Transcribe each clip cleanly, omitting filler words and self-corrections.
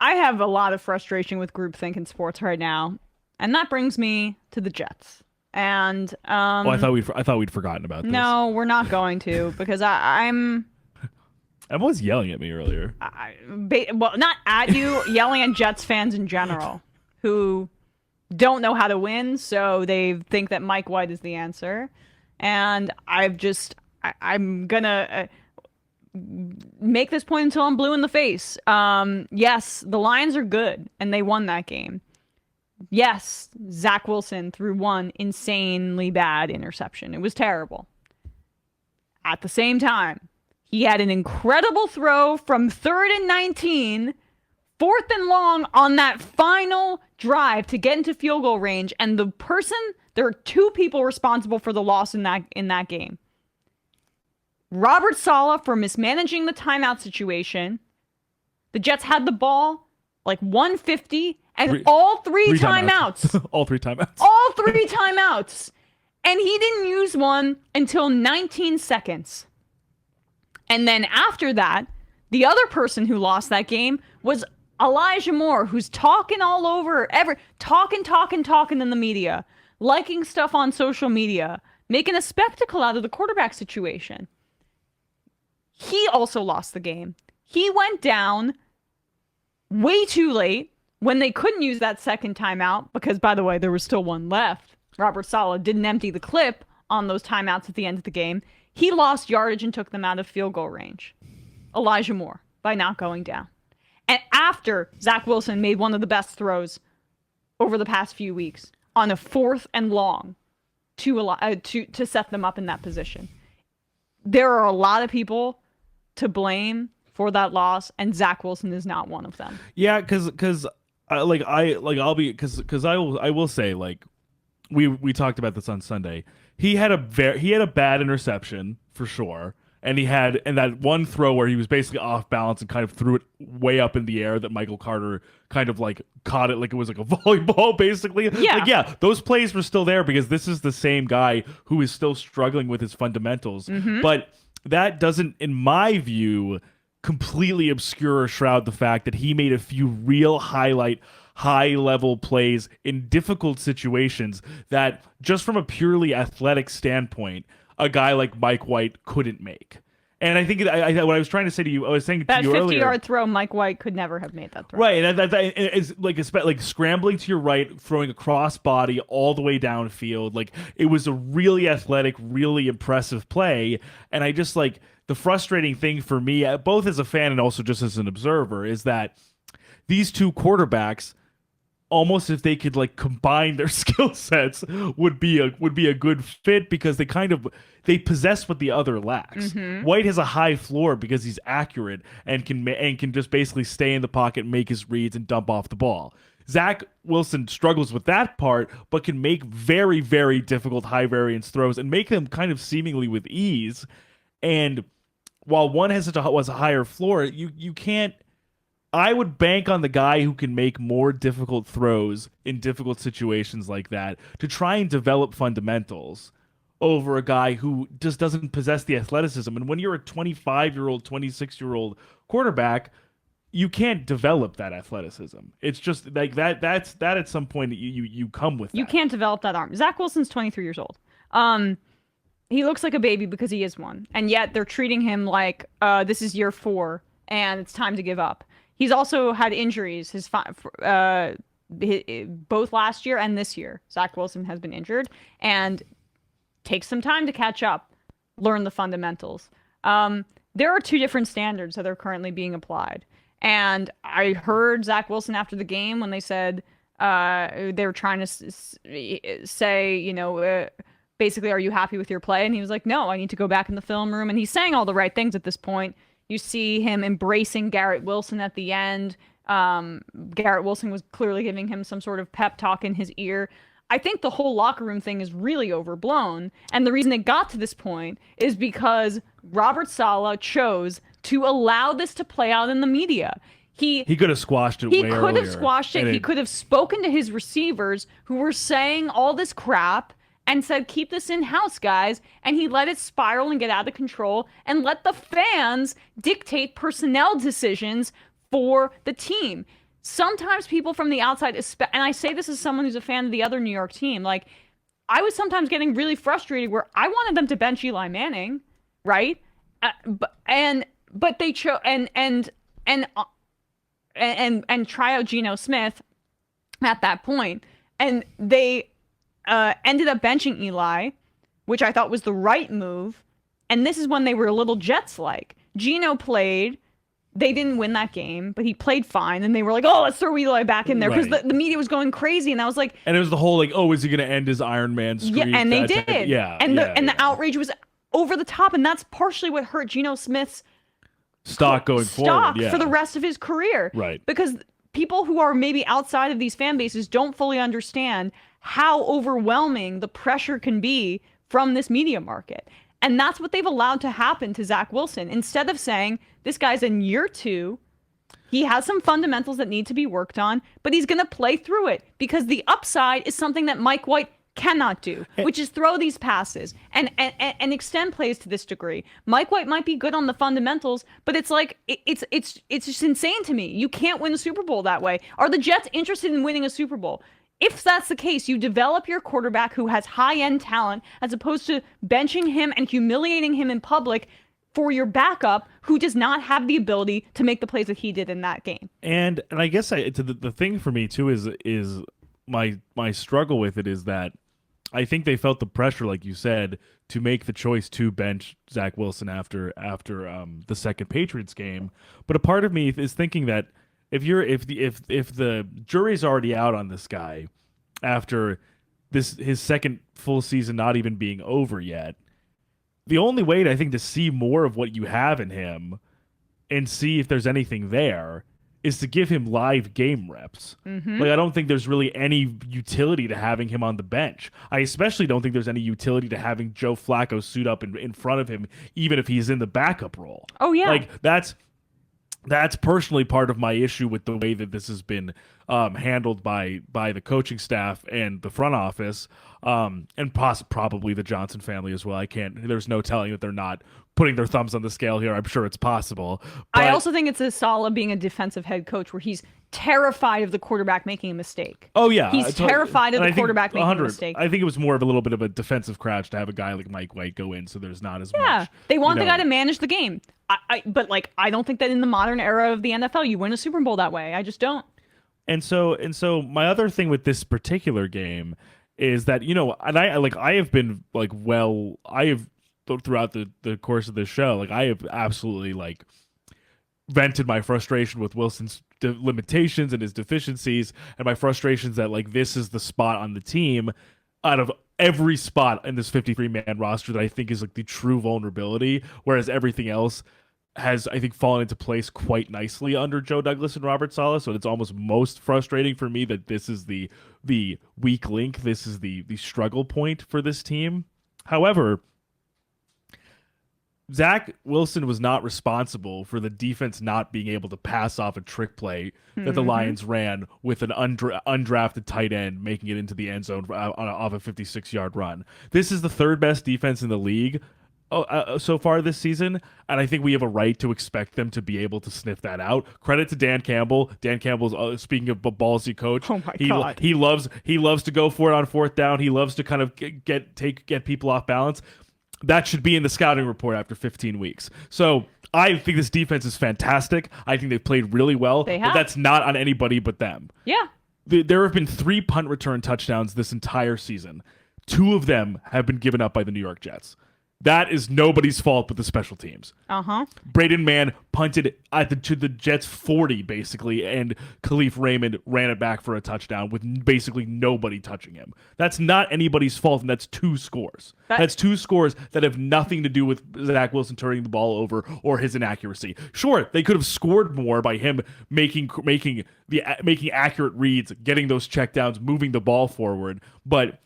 I have a lot of frustration with groupthink in sports right now, and that brings me to the Jets. And Oh, I thought we'd forgotten about this. no, we're not going to because Everyone was yelling at me earlier. well, not at you, yelling at Jets fans in general who don't know how to win, so they think that Mike White is the answer. And I'm gonna make this point until I'm blue in the face. Yes, the Lions are good, and they won that game. Yes, Zach Wilson threw one insanely bad interception. It was terrible. At the same time, he had an incredible throw from 3rd and 19, 4th and long on that final drive to get into field goal range. And there are two people responsible for the loss in that game. Robert Saleh for mismanaging the timeout situation. The Jets had the ball like 150 and all three timeouts. All three timeouts. All three timeouts. And he didn't use one until 19 seconds. And then after that, the other person who lost that game was Elijah Moore, who's talking all over, talking in the media, liking stuff on social media, making a spectacle out of the quarterback situation. He also lost the game. He went down way too late when they couldn't use that second timeout because, by the way, there was still one left. Robert Saleh didn't empty the clip on those timeouts at the end of the game. He lost yardage and took them out of field goal range. Elijah Moore, by not going down. And after Zach Wilson made one of the best throws over the past few weeks on a 4th and long to set them up in that position. There are a lot of people to blame for that loss, and Zach Wilson is not one of them. Yeah, because I will say, like, we talked about this on Sunday. He had a bad interception for sure, and that one throw where he was basically off balance and kind of threw it way up in the air that Michael Carter kind of like caught it like it was like a volleyball basically. Yeah. Like, yeah, those plays were still there because this is the same guy who is still struggling with his fundamentals. Mm-hmm. But that doesn't, in my view, completely obscure or shroud the fact that he made a few real high-level plays in difficult situations that, just from a purely athletic standpoint, a guy like Mike White couldn't make. And I think what I was trying to say to you, I was saying to you earlier, that 50-yard throw, Mike White could never have made that throw. Right, and that is like scrambling to your right, throwing a cross body all the way downfield. Like, it was a really athletic, really impressive play. And I just like the frustrating thing for me, both as a fan and also just as an observer, is that these two quarterbacks, almost if they could like combine their skill sets, would be a good fit because they possess what the other lacks. Mm-hmm. White has a high floor because he's accurate and can just basically stay in the pocket, make his reads, and dump off the ball. Zach Wilson struggles with that part, but can make very, very difficult high variance throws and make them kind of seemingly with ease. And while one has a higher floor, you can't. I would bank on the guy who can make more difficult throws in difficult situations like that to try and develop fundamentals over a guy who just doesn't possess the athleticism. And when you're a 25-year-old, 26-year-old quarterback, you can't develop that athleticism. It's just like that. That's at some point you come with. You can't develop that arm. Zach Wilson's 23 years old. He looks like a baby because he is one, and yet they're treating him like this is year 4 and it's time to give up. He's also had injuries. Both last year and this year, Zach Wilson has been injured and takes some time to catch up, learn the fundamentals. There are two different standards that are currently being applied. And I heard Zach Wilson after the game when they said they were trying to say, basically, are you happy with your play? And he was like, no, I need to go back in the film room. And he's saying all the right things at this point. You see him embracing Garrett Wilson at the end. Garrett Wilson was clearly giving him some sort of pep talk in his ear. I think the whole locker room thing is really overblown. And the reason it got to this point is because Robert Saleh chose to allow this to play out in the media. He could have squashed it way earlier. He could have squashed it. He could have spoken to his receivers who were saying all this crap and said, keep this in-house, guys. And he let it spiral and get out of control and let the fans dictate personnel decisions for the team. sometimes people from the outside, and I say this as someone who's a fan of the other New York team, like I was sometimes getting really frustrated where I wanted them to bench Eli Manning, right? But they chose and try out Geno Smith at that point, and they ended up benching Eli, which I thought was the right move. And this is when they were a little Jets-like. Geno played. They didn't win that game, but he played fine. And they were like, oh, let's throw Eli back in there. Because Right. the media was going crazy. And I was like... And it was the whole, like, oh, is he going to end his Iron Man streak? Yeah, and they That type did. of- yeah. And yeah, the outrage was over the top. And that's partially what hurt Geno Smith's stock going stock forward. Yeah. for the rest of his career. Right. Because people who are maybe outside of these fan bases don't fully understand how overwhelming the pressure can be from this media market. And that's what they've allowed to happen to Zach Wilson. Instead of saying, this guy's in year 2, he has some fundamentals that need to be worked on, but he's going to play through it because the upside is something that Mike White cannot do, which is throw these passes and extend plays to this degree. Mike White might be good on the fundamentals, but it's like it's just insane to me. You can't win a Super Bowl that way. Are the Jets interested in winning a Super Bowl? If that's the case, you develop your quarterback who has high-end talent as opposed to benching him and humiliating him in public for your backup who does not have the ability to make the plays that he did in that game. And I guess the thing for me too is my struggle with it is that I think they felt the pressure, like you said, to make the choice to bench Zach Wilson after the second Patriots game. But a part of me is thinking that if the jury's already out on this guy after his second full season not even being over yet, the only way I think to see more of what you have in him and see if there's anything there is to give him live game reps. Mm-hmm. Like I don't think there's really any utility to having him on the bench. I especially don't think there's any utility to having Joe Flacco suit up in front of him, even if he's in the backup role. Oh yeah, like that's personally part of my issue with the way that this has been handled by the coaching staff and the front office, and probably the Johnson family as well. There's no telling that they're not putting their thumbs on the scale here. I'm sure it's possible. But I also think it's a solid being a defensive head coach where he's terrified of the quarterback making a mistake. Oh yeah, He's terrified of and the I think quarterback making a 100 mistake. I think it was more of a little bit of a defensive crouch to have a guy like Mike White go in, so there's not as much. They want you the know. guy to manage the game. But I don't think that in the modern era of the NFL, you win a Super Bowl that way. I just don't. And so my other thing with this particular game is that, and I have been throughout the course of this show, like I have absolutely like vented my frustration with Wilson's limitations and his deficiencies, and my frustrations that like this is the spot on the team out of every spot in this 53-man roster that I think is like the true vulnerability, whereas everything else has, I think, fallen into place quite nicely under Joe Douglas and Robert Saleh. So it's almost most frustrating for me that this is the weak link. This is the struggle point for this team. However, Zach Wilson was not responsible for the defense not being able to pass off a trick play that the Lions ran with an undrafted tight end making it into the end zone off a 56-yard run. This is the third best defense in the league so far this season, and I think we have a right to expect them to be able to sniff that out. Credit to Dan Campbell. Dan Campbell's speaking of a ballsy coach. Oh my God. He loves to go for it on fourth down. He loves to kind of get people off balance. That should be in the scouting report after 15 weeks. So I think this defense is fantastic. I think they've played really well. They have. But that's not on anybody but them. Yeah. There have been 3 punt return touchdowns this entire season. 2 of them have been given up by the New York Jets. That is nobody's fault but the special teams. Uh-huh. Braden Mann punted to the Jets 40, basically, and Khalif Raymond ran it back for a touchdown with basically nobody touching him. That's not anybody's fault, and that's 2 scores. That's 2 scores that have nothing to do with Zach Wilson turning the ball over or his inaccuracy. Sure, they could have scored more by him making accurate reads, getting those checkdowns, moving the ball forward, but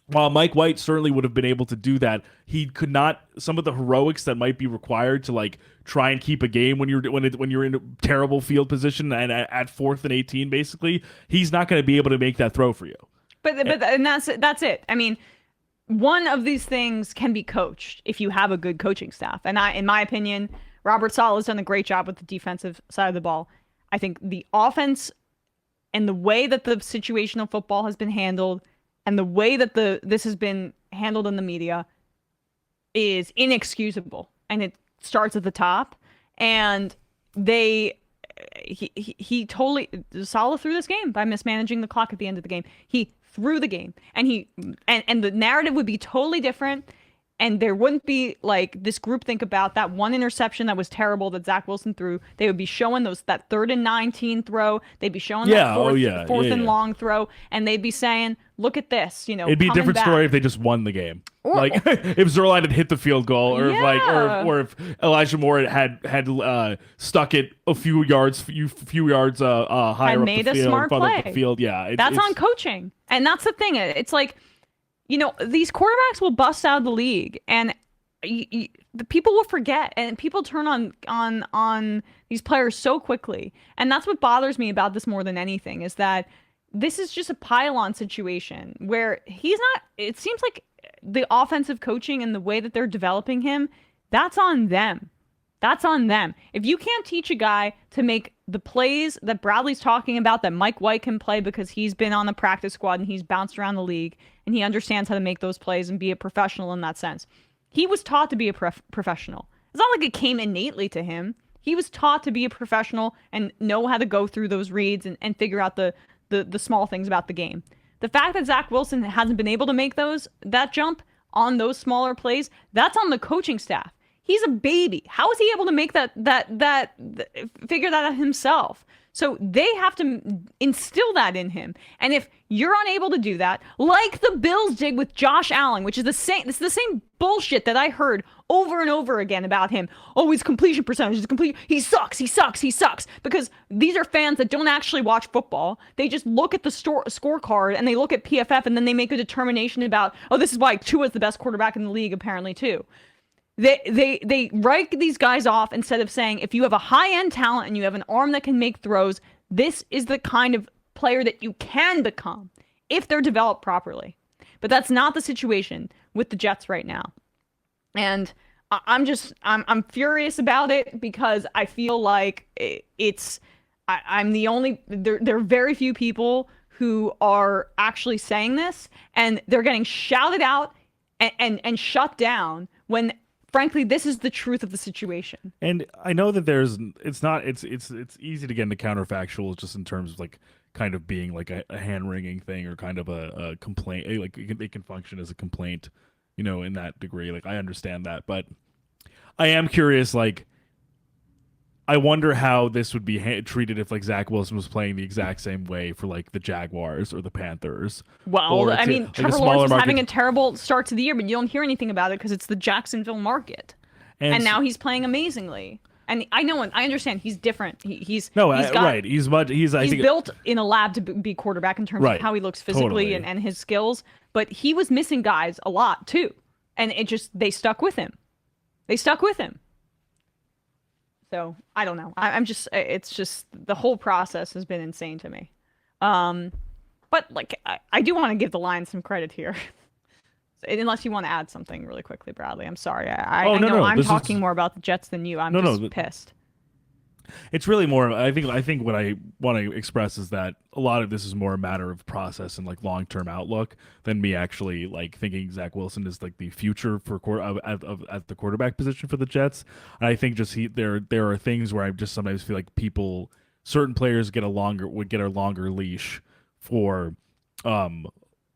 while Mike White certainly would have been able to do that, he could not. Some of the heroics that might be required to like try and keep a game when you're in a terrible field position and at 4th and 18, basically, he's not going to be able to make that throw for you. But that's it. I mean, one of these things can be coached if you have a good coaching staff. And in my opinion, Robert Saleh has done a great job with the defensive side of the ball. I think the offense and the way that the situational football has been handled and the way that this has been handled in the media is inexcusable. And it starts at the top. And he totally Salah threw this game by mismanaging the clock at the end of the game. He threw the game, and and the narrative would be totally different. And there wouldn't be like this groupthink about that one interception that was terrible that Zach Wilson threw. They would be showing that 3rd and 19 throw. They'd be showing that fourth and long throw, and they'd be saying, "Look at this." It'd be a different story if they just won the game. Like if Zerline had hit the field goal, or if Elijah Moore had stuck it a few yards higher up made the a field, smart play. Up the field. Yeah, that's on coaching, and that's the thing. It's like, these quarterbacks will bust out of the league, and the people will forget, and people turn on these players so quickly. And that's what bothers me about this more than anything, is that this is just a pile-on situation where it seems like the offensive coaching and the way that they're developing him, that's on them. That's on them. If you can't teach a guy to make the plays that Bradley's talking about, that Mike White can play because he's been on the practice squad and he's bounced around the league and he understands how to make those plays and be a professional in that sense. He was taught to be a professional. It's not like it came innately to him. He was taught to be a professional and know how to go through those reads and figure out the small things about the game. The fact that Zach Wilson hasn't been able to make that jump on those smaller plays, that's on the coaching staff. He's a baby. How is he able to make that figure that out himself? So they have to instill that in him. And if you're unable to do that, like the Bills did with Josh Allen, which is the same bullshit that I heard over and over again about him. Oh, his completion percentage is complete. He sucks. Because these are fans that don't actually watch football. They just look at the scorecard and they look at PFF, and then they make a determination about, oh, this is why Tua is the best quarterback in the league, apparently, too. They write these guys off instead of saying, if you have a high-end talent and you have an arm that can make throws, this is the kind of player that you can become if they're developed properly. But that's not the situation with the Jets right now. And I'm furious about it because I feel like I'm the only, there are very few people who are actually saying this, and they're getting shouted out and shut down when, frankly, this is the truth of the situation. And I know that it's easy to get into counterfactuals just in terms of like kind of being like a hand-wringing thing, or kind of a complaint. Like it can function as a complaint, in that degree. Like I understand that, but I am curious. Like, I wonder how this would be treated if like Zach Wilson was playing the exact same way for like the Jaguars or the Panthers. Well, Trevor Lawrence was having a terrible start to the year, but you don't hear anything about it because it's the Jacksonville market, and now he's playing amazingly. And I understand he's different. He's right. He's built in a lab to be quarterback in terms of how he looks physically and his skills. But he was missing guys a lot too, and they stuck with him. So I don't know. It's just the whole process has been insane to me. But like I do want to give the Lions some credit here. Unless you want to add something really quickly, Bradley. I'm sorry. I know I'm talking more about the Jets than you. I'm just pissed. It's really more. I think what I want to express is that a lot of this is more a matter of process and like long-term outlook than me actually like thinking Zach Wilson is like the future for at the quarterback position for the Jets. And I think just there are things where I just sometimes feel like certain players would get a longer leash for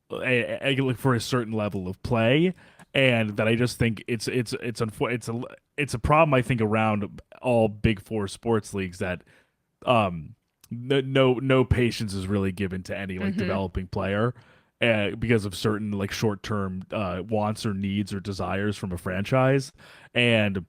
for a certain level of play, and that I just think it's a problem, I think, around all Big Four sports leagues, that no patience is really given to any like developing player because of certain like short-term wants or needs or desires from a franchise. And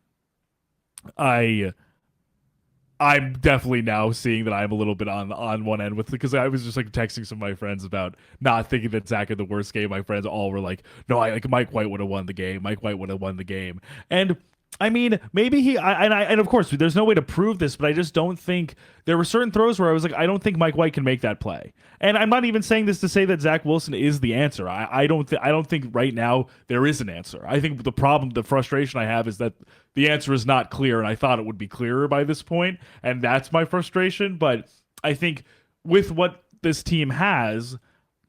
I'm definitely now seeing that I'm a little bit on one end with it, because I was just like texting some of my friends about not thinking that Zach had the worst game. My friends all were like, no, Mike White would have won the game. Mike White would have won the game. And I mean, maybe and of course, there's no way to prove this, but I just don't think there were certain throws where I was like, I don't think Mike White can make that play. And I'm not even saying this to say that Zach Wilson is the answer. I don't think right now there is an answer. I think the frustration I have is that the answer is not clear, and I thought it would be clearer by this point, and that's my frustration. But I think with what this team has,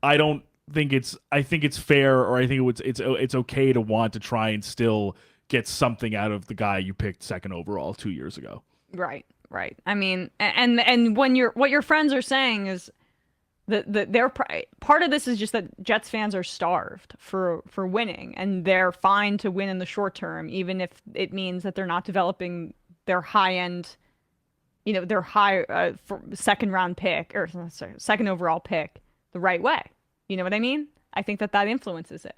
I don't think I think it's fair, or I think it's okay to want to try and still get something out of the guy you picked second overall 2 years ago. Right, right. I mean, and when what your friends are saying is that they're part of this is just that Jets fans are starved for winning, and they're fine to win in the short term, even if it means that they're not developing their high end, their high second round pick, or sorry, second overall pick the right way. You know what I mean? I think that influences it.